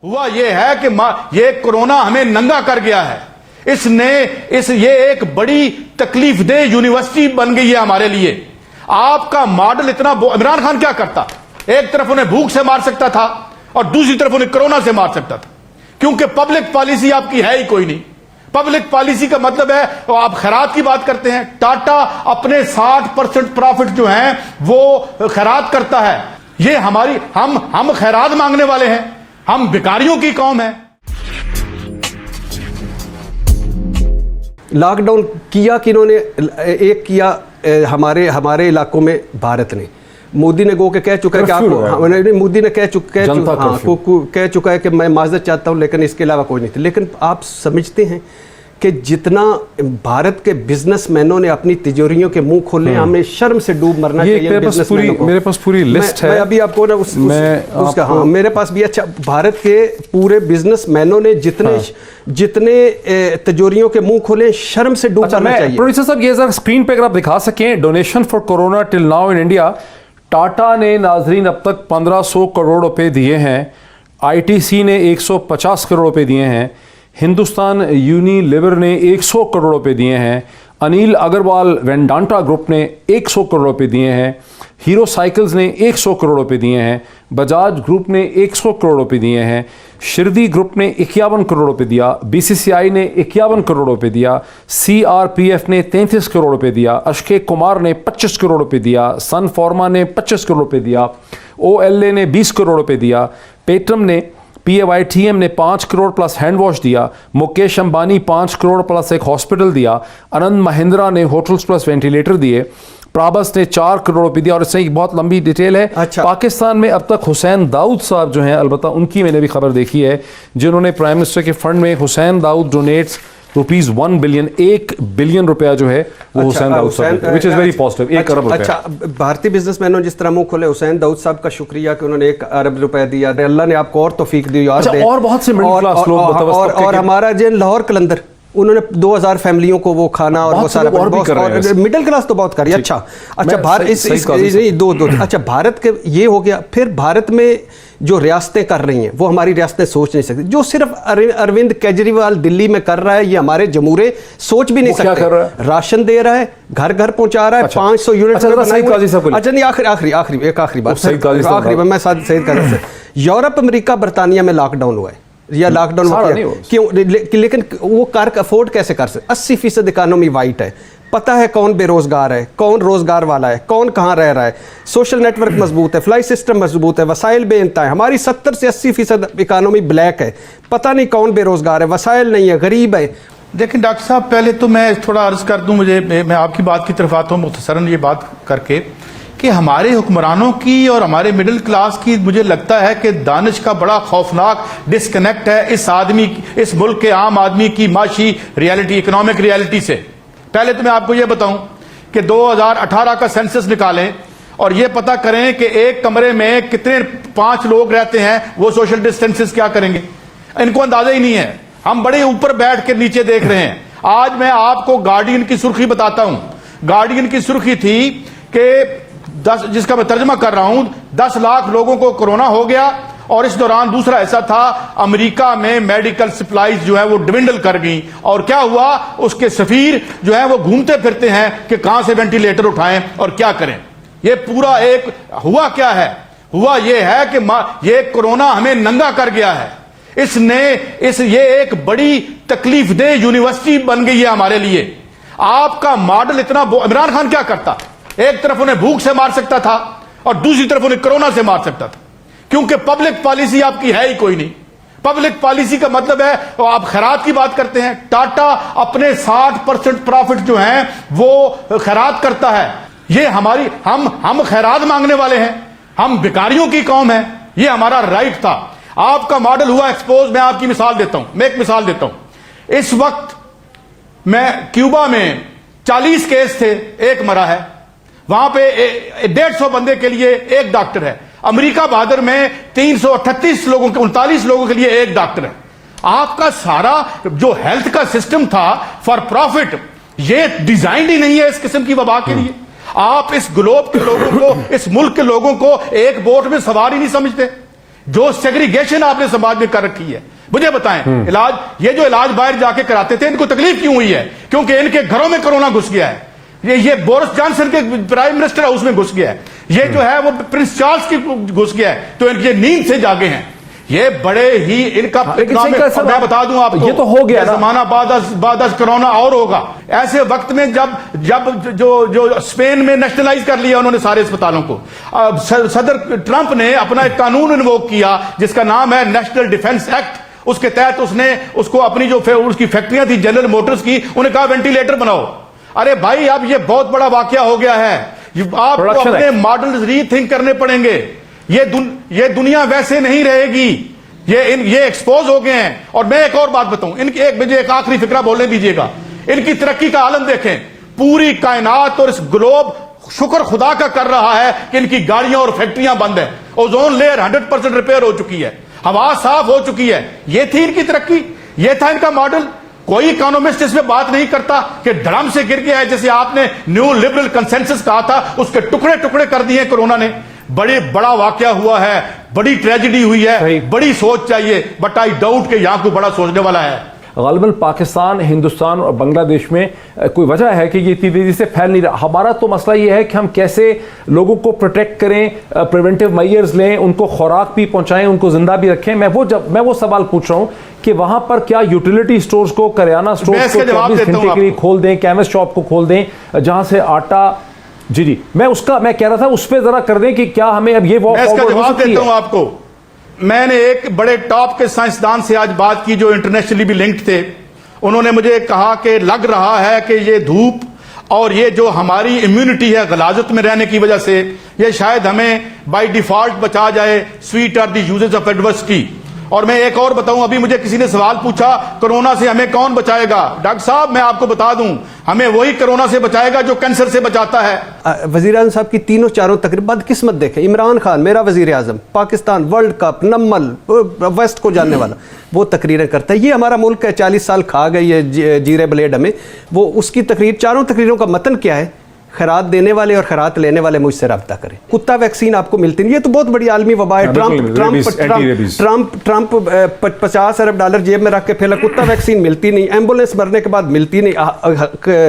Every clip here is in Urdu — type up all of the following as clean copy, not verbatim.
ہوا یہ ہے کہ یہ کورونا ہمیں ننگا کر گیا ہے. یہ ایک بڑی تکلیف دہ یونیورسٹی بن گئی ہے ہمارے لیے. آپ کا ماڈل اتنا عمران خان کیا کرتا؟ ایک طرف انہیں بھوک سے مار سکتا تھا اور دوسری طرف انہیں کرونا سے مار سکتا تھا, کیونکہ پبلک پالیسی آپ کی ہے ہی کوئی نہیں. پبلک پالیسی کا مطلب ہے آپ خیرات کی بات کرتے ہیں. ٹاٹا اپنے 60% پروفٹ جو ہیں وہ خیرات کرتا ہے. یہ ہم خیرات مانگنے والے ہیں, ہم بھکاریوں کی قوم ہیں. لاک ڈاؤن کیا کنہوں نے؟ ایک کیا ہمارے علاقوں میں بھارت نے. مودی نے گو کہ کہہ چکا ہے کہ آپ مودی نے کہہ چکا ہے کہ میں معذرت چاہتا ہوں, لیکن اس کے علاوہ کوئی نہیں تھا. لیکن آپ سمجھتے ہیں کہ جتنا بھارت کے بزنس مینوں نے اپنی تجوریوں کے منہ کھولے, ہمیں شرم سے ڈوب مرنا چاہیے. میرے پاس پوری لسٹ ہے, میں ابھی آپ کو میرے پاس بھی. اچھا, بھارت کے پورے بزنس مینوں نے جتنے تجوریوں کے منہ کھولے, شرم سے ڈوب مرنا چاہیے. پروڈیوسر صاحب یہ ذرا اسکرین پہ اگر آپ دکھا سکیں, donation for corona till now in India. Tata نے ناظرین اب تک 1500 کروڑ روپے دیے ہیں, آئی ٹی سی نے 150 کروڑ روپے دیے ہیں, ہندوستان یونی لیور نے 100 کروڑ روپے دیے ہیں, انیل اگروال وینڈانٹا گروپ نے 100 کروڑ روپے دیے ہیں, ہیرو سائیکلز نے 100 کروڑ روپے دیے ہیں, بجاج گروپ نے 100 کروڑ روپے دیے ہیں, شردی گروپ نے 51 کروڑ روپے دیا, بی سی سی آئی نے 51 کروڑ روپے دیا, سی آر پی ایف نے 33 کروڑ روپے دیا, اشکے کمار نے 25 کروڑ روپے دیا, سن فارما نے 25 کروڑ روپے دیا, او ایل اے نے 20 کروڑ روپے دیا, پیٹرم نے پی اے وائی ٹی ایم نے 5 کروڑ پلس ہینڈ واش دیا, مکیش امبانی 5 کروڑ پلس ایک ہاسپٹل دیا, آنند مہندرا نے ہوٹلز پلس وینٹیلیٹر دیے, پرابس نے 4 کروڑ روپے دیا. اور اس سے ایک بہت لمبی ڈیٹیل ہے. پاکستان میں اب تک حسین داؤد صاحب جو ہیں, البتہ ان کی میں نے بھی خبر دیکھی ہے, جنہوں نے پرائم منسٹر کے فنڈ میں حسین داؤد ڈونیٹس روپیز 1 بلین, 1 بلین روپیہ جو ہے وہ حسین داؤد صاحب, which is very positive, 1 ارب روپے. اچھا, بھارتی بزنس مینوں جس طرح منہ کھولے, حسین داؤد صاحب کا شکریہ کہ انہوں نے 1 ارب روپے دیا. اللہ نے آپ کو اور توفیق دی اور بہت سے مڈل کلاس لوگ, اور ہمارا جن لاہور قلندر, انہوں نے 2000 فیملیوں کو وہ کھانا اور وہ سارا مڈل کلاس تو بہت کر رہی ہے. اچھا بھارت کے یہ ہو گیا. پھر بھارت میں جو ریاستیں کر رہی ہیں وہ ہماری ریاستیں سوچ نہیں سکتی. جو صرف اروند کیجریوال دلی میں کر رہا ہے, یہ ہمارے جمہورے سوچ بھی نہیں سکتے. راشن دے رہا ہے, گھر گھر پہنچا رہا ہے, 500 یونٹ. اچھا نہیں, آخری بات میں سعید قاضی سے, یورپ, امریکہ, برطانیہ میں لاک ڈاؤن ہوا ہے یا لاک ڈاؤن کیوں, لیکن وہ افورڈ کیسے کر سکتے؟ 80% اکانومی وائٹ ہے, پتہ ہے کون بے روزگار ہے, کون روزگار والا ہے, کون کہاں رہ رہا ہے, سوشل نیٹ ورک مضبوط ہے, فلائی سسٹم مضبوط ہے, وسائل بے انتہا ہے. ہماری 70 سے 80% اکانومی بلیک ہے, پتہ نہیں کون بے روزگار ہے, وسائل نہیں ہے, غریب ہے. دیکھیں ڈاکٹر صاحب, پہلے تو میں تھوڑا عرض کر دوں, میں آپ کی بات کی طرف آتا ہوں مختصراً یہ بات کر کے, کہ ہمارے حکمرانوں کی اور ہمارے مڈل کلاس کی مجھے لگتا ہے کہ دانش کا بڑا خوفناک ڈسکنیکٹ ہے اس ملک کے عام آدمی کی معاشی ریالٹی, اکنامک ریالٹی سے. پہلے تو میں آپ کو یہ بتاؤں کہ 2018 کا سینسس نکالیں اور یہ پتہ کریں کہ ایک کمرے میں کتنے 5 لوگ رہتے ہیں, وہ سوشل ڈسٹینسز کیا کریں گے, ان کو اندازہ ہی نہیں ہے. ہم بڑے اوپر بیٹھ کے نیچے دیکھ رہے ہیں. آج میں آپ کو گارڈین کی سرخی بتاتا ہوں. گارڈین کی سرخی تھی کہ جس کا میں ترجمہ کر رہا ہوں, 10 لاکھ لوگوں کو کورونا ہو گیا, اور اس دوران دوسرا ایسا تھا, امریکہ میں میڈیکل سپلائز جو ہے وہ ڈوینڈل کر گئیں, اور کیا ہوا, اس کے سفیر جو ہیں وہ گھومتے پھرتے ہیں کہ کہاں سے وینٹیلیٹر اٹھائیں اور کیا کریں. یہ پورا ایک ہوا کیا ہے, ہوا یہ ہے کہ یہ کورونا ہمیں ننگا کر گیا ہے. یہ ایک بڑی تکلیف دہ یونیورسٹی بن گئی ہے ہمارے لیے. آپ کا ماڈل اتنا عمران خان کیا کرتا؟ ایک طرف انہیں بھوک سے مار سکتا تھا اور دوسری طرف انہیں کرونا سے مار سکتا تھا, کیونکہ پبلک پالیسی آپ کی ہے ہی کوئی نہیں. پبلک پالیسی کا مطلب ہے آپ خیرات کی بات کرتے ہیں. ٹاٹا اپنے 60% پروفٹ جو ہیں وہ خیرات کرتا ہے. یہ ہم خیرات مانگنے والے ہیں, ہم بھکاریوں کی قوم ہیں, یہ ہمارا رائٹ تھا. آپ کا ماڈل ہوا ایکسپوز. میں آپ کی مثال دیتا ہوں, میں ایک مثال دیتا ہوں. اس وقت میں کیوبا میں 40 کیس تھے, 1 مرا ہے. وہاں پہ 150 بندے کے لیے 1 ڈاکٹر ہے. امریکہ بہادر میں 338 لوگوں کے 39 لوگوں کے لیے 1 ڈاکٹر ہے. آپ کا سارا جو ہیلتھ کا سسٹم تھا فار پروفٹ, یہ ڈیزائن ہی نہیں ہے اس قسم کی وبا کے لیے. آپ اس گلوب کے لوگوں کو, اس ملک کے لوگوں کو ایک بوٹ میں سوار ہی نہیں سمجھتے. جو سیگریگیشن آپ نے سماج میں کر رکھی ہے. مجھے بتائیں علاج, یہ جو علاج باہر جا کے کراتے تھے ان کو تکلیف کیوں ہوئی ہے؟ کیونکہ ان کے گھروں میں کرونا گھس گیا ہے. یہ بورس جانسن کے پرائم منسٹر ہاؤس میں گھس گیا ہے. یہ جو ہے وہ پرنس چارلز کی گھس گیا ہے. تو ان کی نیند سے جاگے ہیں. یہ بڑے ہی ان کا میں بتا دوں آپ کو, یہ تو ہو گیا زمانہ بعد از کرونا اور ہوگا. ایسے وقت میں جب جو اسپین میں نیشنلائز کر لیا انہوں نے سارے اسپتالوں کو, صدر ٹرمپ نے اپنا ایک قانون انووک کیا جس کا نام ہے نیشنل ڈیفنس ایکٹ. اس کے تحت اس نے اس کو اپنی جو اس کی فیکٹریاں تھی جنرل موٹرز کی, انہیں کہا وینٹیلیٹر بناؤ. ارے بھائی اب یہ بہت بڑا واقعہ ہو گیا ہے. آپ کو اپنے ماڈلز ری تھنک کرنے پڑیں گے. یہ دنیا ویسے نہیں رہے گی. یہ ایکسپوز ہو گئے ہیں. اور میں ایک اور بات بتاؤں, مجھے ایک آخری فکرہ بولنے دیجیے گا. ان کی ترقی کا عالم دیکھیں. پوری کائنات اور اس گلوب شکر خدا کا کر رہا ہے کہ ان کی گاڑیاں اور فیکٹریاں بند ہیں. اوزون لیئر 100% ریپیئر ہو چکی ہے. ہوا صاف ہو چکی ہے. یہ تھی ان کی ترقی, یہ تھا ان کا ماڈل. کوئی اکانومسٹ اس میں بات نہیں کرتا کہ دھڑم سے گر گیا ہے, جیسے آپ نے نیو لبرل کنسنسس کہا تھا, اس کے ٹکڑے ٹکڑے کر دیے کورونا نے. بڑا واقعہ ہوا ہے, بڑی ٹریجڈی ہوئی ہے, بڑی سوچ چاہیے. بٹ آئی ڈاؤٹ کہ یہاں کوئی بڑا سوچنے والا ہے. غالباً پاکستان, ہندوستان اور بنگلہ دیش میں کوئی وجہ ہے کہ یہ اتنی تیزی سے پھیل نہیں رہا. ہمارا تو مسئلہ یہ ہے کہ ہم کیسے لوگوں کو پروٹیکٹ کریں, پریونٹیو میئرز لیں, ان کو خوراک بھی پہنچائیں, ان کو زندہ بھی رکھیں. میں وہ سوال پوچھ رہا ہوں کہ وہاں پر کیا یوٹیلیٹی سٹورز کو, کریانہ سٹورز کو 24 گھنٹے کے لیے کھول دیں, کیمسٹ شاپ کو کھول دیں جہاں سے آٹا. جی میں کہہ رہا تھا اس پہ ذرا کر دیں کہ کیا ہمیں اب یہ میں اس کا جواب دیتا ہوں آپ کو. میں نے ایک بڑے ٹاپ کے سائنسدان سے آج بات کی جو انٹرنیشنلی بھی لنکڈ تھے. انہوں نے مجھے کہا کہ لگ رہا ہے کہ یہ دھوپ اور یہ جو ہماری امیونٹی ہے غلاظت میں رہنے کی وجہ سے, یہ شاید ہمیں بائی ڈیفالٹ بچا جائے. Sweet are the uses of adversity. اور میں ایک اور بتاؤں, ابھی مجھے کسی نے سوال پوچھا کرونا سے ہمیں کون بچائے گا. ڈاکٹر صاحب میں آپ کو بتا دوں, ہمیں وہی کرونا سے بچائے گا جو کینسر سے بچاتا ہے. وزیر اعظم صاحب کی تینوں چاروں تقریب بدقسمت دیکھیں. عمران خان میرا وزیر اعظم, Pakistan world cup, Namal, west کو جاننے والا, وہ تقریریں کرتا ہے. یہ ہمارا ملک ہے, 40 سال کھا گئی ہے جیرے بلیڈ ہمیں. وہ اس کی تقریر, چاروں تقریروں کا متن کیا ہے؟ خیرات دینے والے اور خیرات لینے والے مجھ سے رابطہ کریں. کتا ویکسین آپ کو ملتی نہیں. یہ تو بہت بڑی عالمی وبا ہے. ٹرمپ $50 ارب جیب میں رکھ کے پھیلا. کتا ویکسین ملتی نہیں, ایمبولینس مرنے کے بعد ملتی نہیں,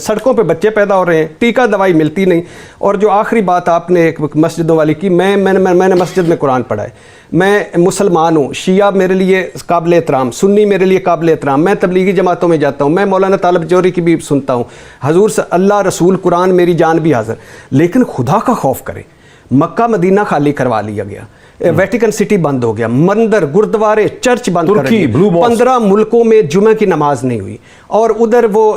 سڑکوں پہ بچے پیدا ہو رہے ہیں, ٹیکہ دوائی ملتی نہیں. اور جو آخری بات آپ نے ایک مسجدوں والی کی, میں نے مسجد میں قرآن پڑھا ہے. میں مسلمان ہوں, شیعہ میرے لیے قابل احترام, سنی میرے لیے قابل احترام. میں تبلیغی جماعتوں میں جاتا ہوں, میں مولانا طالب جوہری کی بھی سنتا ہوں. حضور اللہ, رسول, قرآن, میری جان بھی حاضر. لیکن خدا کا خوف کریں. مکہ مدینہ خالی کروا لیا گیا, ویٹیکن سٹی بند ہو گیا, مندر, گردوارے, چرچ بند کر دیے. 15 ملکوں میں جمعہ کی نماز نہیں ہوئی. اور ادھر وہ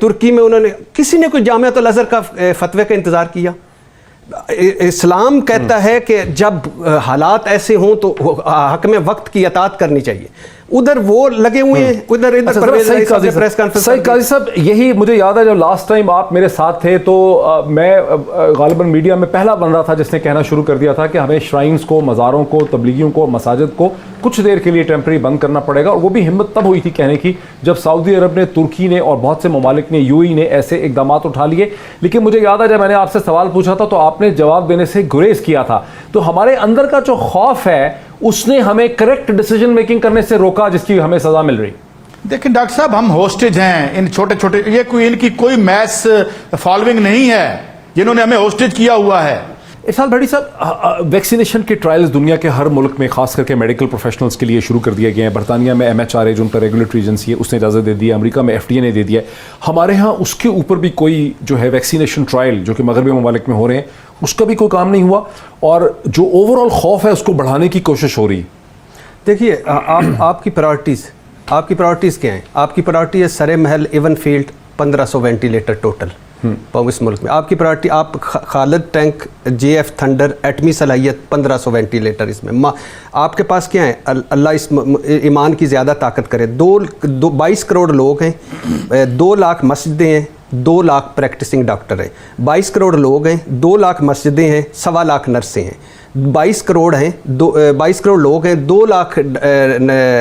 ترکی میں انہوں نے, کسی نے کوئی جامعۃ الازہر کا فتوے کا انتظار کیا؟ اسلام کہتا ہے کہ جب حالات ایسے ہوں تو حق میں وقت کی اطاعت کرنی چاہیے. ادھر وہ لگے ہوئے ہیں, ادھر پریس کانفرنس. صحیح قاضی صاحب, یہی مجھے یاد ہے جب لاسٹ ٹائم آپ میرے ساتھ تھے تو میں غالباً میڈیا میں پہلا بن رہا تھا جس نے کہنا شروع کر دیا تھا کہ ہمیں شرائنز کو, مزاروں کو, تبلیغیوں کو, مساجد کو کچھ دیر کے لیے ٹیمپرری بند کرنا پڑے گا. اور وہ بھی ہمت تب ہوئی تھی کہنے کی جب سعودی عرب نے, ترکی نے اور بہت سے ممالک نے, UAE نے ایسے اقدامات اٹھا لیے. لیکن مجھے یاد ہے جب میں نے آپ سے سوال پوچھا تھا تو آپ نے جواب دینے سے گریز کیا تھا. تو ہمارے اندر کا جو خوف ہے اس نے ہمیں کریکٹ ڈیسیجن میکنگ کرنے سے روکا جس کی ہمیں سزا مل رہی. دیکھیں ڈاکٹر صاحب, ہم ہوسٹیج ہیں ان چھوٹے چھوٹے, یہ کوئی ان کی کوئی میس فالوئنگ نہیں ہے جنہوں نے ہمیں ہوسٹیج کیا ہوا ہے. ارشاد بھٹی صاحب, ویکسینیشن کے ٹرائلز دنیا کے ہر ملک میں خاص کر کے میڈیکل پروفیشنلز کے لیے شروع کر دیے گئے ہیں. برطانیہ میں MHRA جو ان کا ریگولیٹری ایجنسی ہے اس نے اجازت دے دی ہے, امریکہ میں FDA نے دے دیا ہے. ہمارے ہاں اس کے اوپر بھی کوئی جو ہے ویکسینیشن ٹرائل جو کہ مغربی ممالک میں ہو رہے ہیں اس کا بھی کوئی کام نہیں ہوا, اور جو اوور آل خوف ہے اس کو بڑھانے کی کوشش ہو رہی. دیکھیے آپ کی پرائرٹیز کیا ہیں؟ آپ کی پرائرٹی ہے سرے Mahal even field 1500 ventilator total اس ملک میں. آپ کی پرائرٹی, آپ خالد ٹینک, JF تھنڈر, ایٹمی صلاحیت 1500 وینٹیلیٹر. اس میں آپ کے پاس کیا ہے؟ اللہ اس ایمان کی زیادہ طاقت کرے. 22 کروڑ لوگ ہیں, 2 لاکھ مسجدیں ہیں, 2 لاکھ پریکٹسنگ ڈاکٹر ہیں. 22 کروڑ لوگ ہیں, 2 لاکھ مسجدیں ہیں, 1.25 لاکھ نرسیں ہیں. 22 کروڑ ہیں, 22 کروڑ لوگ ہیں, 2 لاکھ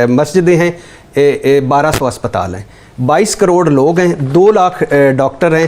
مسجدیں ہیں, 1200 اسپتال ہیں. 22 کروڑ لوگ ہیں, 2 لاکھ ڈاکٹر ہیں